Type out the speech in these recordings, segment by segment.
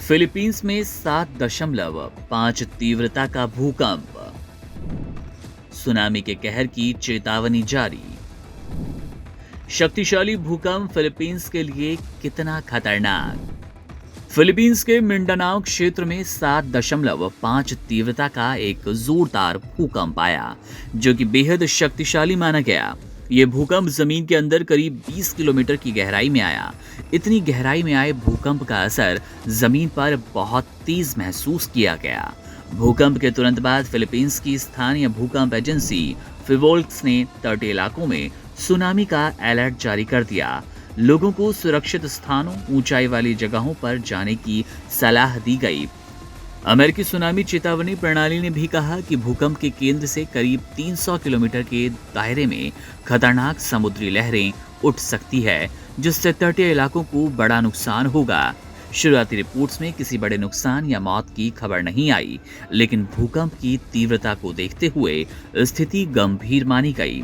Philippines में 7.5 तीव्रता का भूकंप, सुनामी के कहर की चेतावनी जारी। शक्तिशाली भूकंप फिलीपींस के लिए कितना खतरनाक? फिलीपींस के मिंडानाओ क्षेत्र में 7.5 तीव्रता का एक जोरदार भूकंप आया, जो कि बेहद शक्तिशाली माना गया। यह भूकंप जमीन के अंदर करीब 20 किलोमीटर की गहराई में आया। इतनी गहराई में आए भूकंप का असर जमीन पर बहुत तेज महसूस किया गया। भूकंप के तुरंत बाद फिलीपींस की स्थानीय भूकंप एजेंसी फिवोल्क्स ने तटीय इलाकों में सुनामी का अलर्ट जारी कर दिया। लोगों को सुरक्षित स्थानों, ऊंचाई वाली जगहों पर जाने की सलाह दी गई। अमेरिकी सुनामी चेतावनी प्रणाली ने भी कहा कि भूकंप के केंद्र से करीब 300 किलोमीटर के दायरे में खतरनाक समुद्री लहरें उठ सकती है, जिससे तटीय इलाकों को बड़ा नुकसान होगा। शुरुआती रिपोर्ट्स में किसी बड़े नुकसान या मौत की खबर नहीं आई, लेकिन भूकंप की तीव्रता को देखते हुए स्थिति गंभीर मानी गई।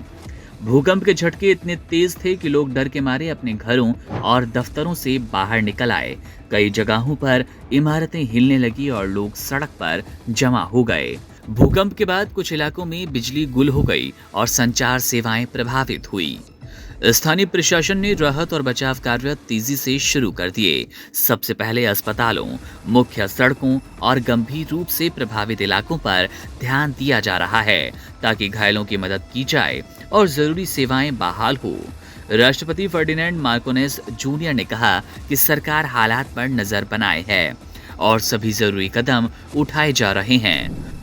भूकंप के झटके इतने तेज थे कि लोग डर के मारे अपने घरों और दफ्तरों से बाहर निकल आए। कई जगहों पर इमारतें हिलने लगी और लोग सड़क पर जमा हो गए। भूकंप के बाद कुछ इलाकों में बिजली गुल हो गई और संचार सेवाएं प्रभावित हुई। स्थानीय प्रशासन ने राहत और बचाव कार्य तेजी से शुरू कर दिए। सबसे पहले अस्पतालों, मुख्य सड़कों और गंभीर रूप से प्रभावित इलाकों पर ध्यान दिया जा रहा है, ताकि घायलों की मदद की जाए और जरूरी सेवाएं बहाल हो। राष्ट्रपति फर्डिनेंड मार्कोनेस जूनियर ने कहा कि सरकार हालात पर नजर बनाए है और सभी जरूरी कदम उठाए जा रहे हैं।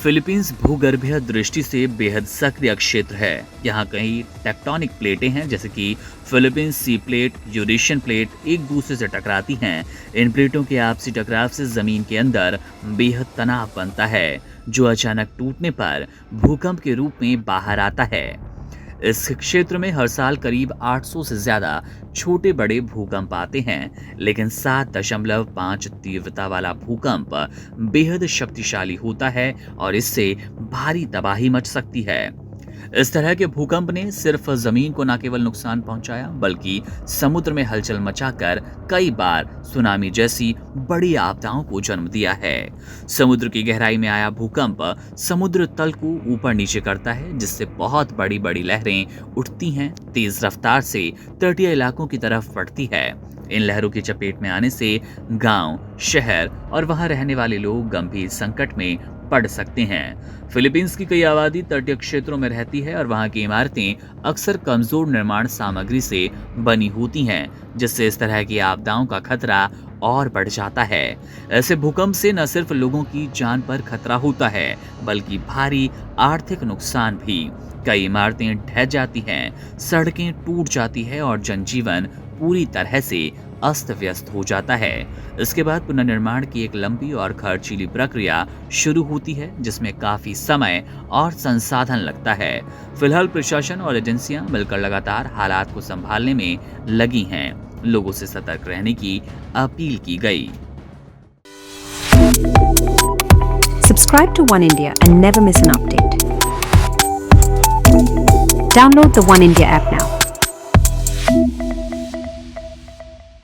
फिलीपींस भूगर्भीय दृष्टि से बेहद सक्रिय क्षेत्र है। यहाँ कई टेक्टोनिक प्लेटें हैं, जैसे कि फिलीपींस सी प्लेट, यूरेशियन प्लेट एक दूसरे से टकराती हैं। इन प्लेटों के आपसी टकराव से जमीन के अंदर बेहद तनाव बनता है, जो अचानक टूटने पर भूकंप के रूप में बाहर आता है। इस क्षेत्र में हर साल करीब 800 से ज्यादा छोटे बड़े भूकंप आते हैं, लेकिन 7.5 तीव्रता वाला भूकंप बेहद शक्तिशाली होता है और इससे भारी तबाही मच सकती है। इस तरह के भूकंप ने सिर्फ जमीन को न केवल नुकसान पहुंचाया, बल्कि समुद्र में हलचल मचाकर कई बार सुनामी जैसी बड़ी आपदाओं को जन्म दिया है। समुद्र की गहराई में आया भूकंप समुद्र तल को ऊपर नीचे करता है, जिससे बहुत बड़ी बड़ी लहरें उठती हैं, तेज रफ्तार से तटीय इलाकों की तरफ बढ़ती है। इन लहरों की चपेट में आने से गांव, शहर और वहां रहने वाले लोग गंभीर संकट में पड़ सकते हैं। फिलीपींस की कई आबादी तटीय क्षेत्रों में रहती है और वहां की इमारतें अक्सर कमजोर निर्माण सामग्री से बनी होती हैं, जिससे इस तरह की आपदाओं का खतरा और बढ़ जाता है। ऐसे भूकंप से न सिर्फ लोगों की जान पर खतरा होता है, बल्कि भारी आर्थिक नुकसान भी। कई इमारतें ढह जाती हैं, सड़कें टूट जाती है और जनजीवन पूरी तरह से अस्त व्यस्त हो जाता है। इसके बाद पुनर्निर्माण की एक लंबी और खर्चीली प्रक्रिया शुरू होती है, जिसमें काफी समय और संसाधन लगता है। फिलहाल प्रशासन और एजेंसियां मिलकर लगातार हालात को संभालने में लगी हैं। लोगों से सतर्क रहने की अपील की गई। Subscribe to One India and never miss an update. Download the One India app now.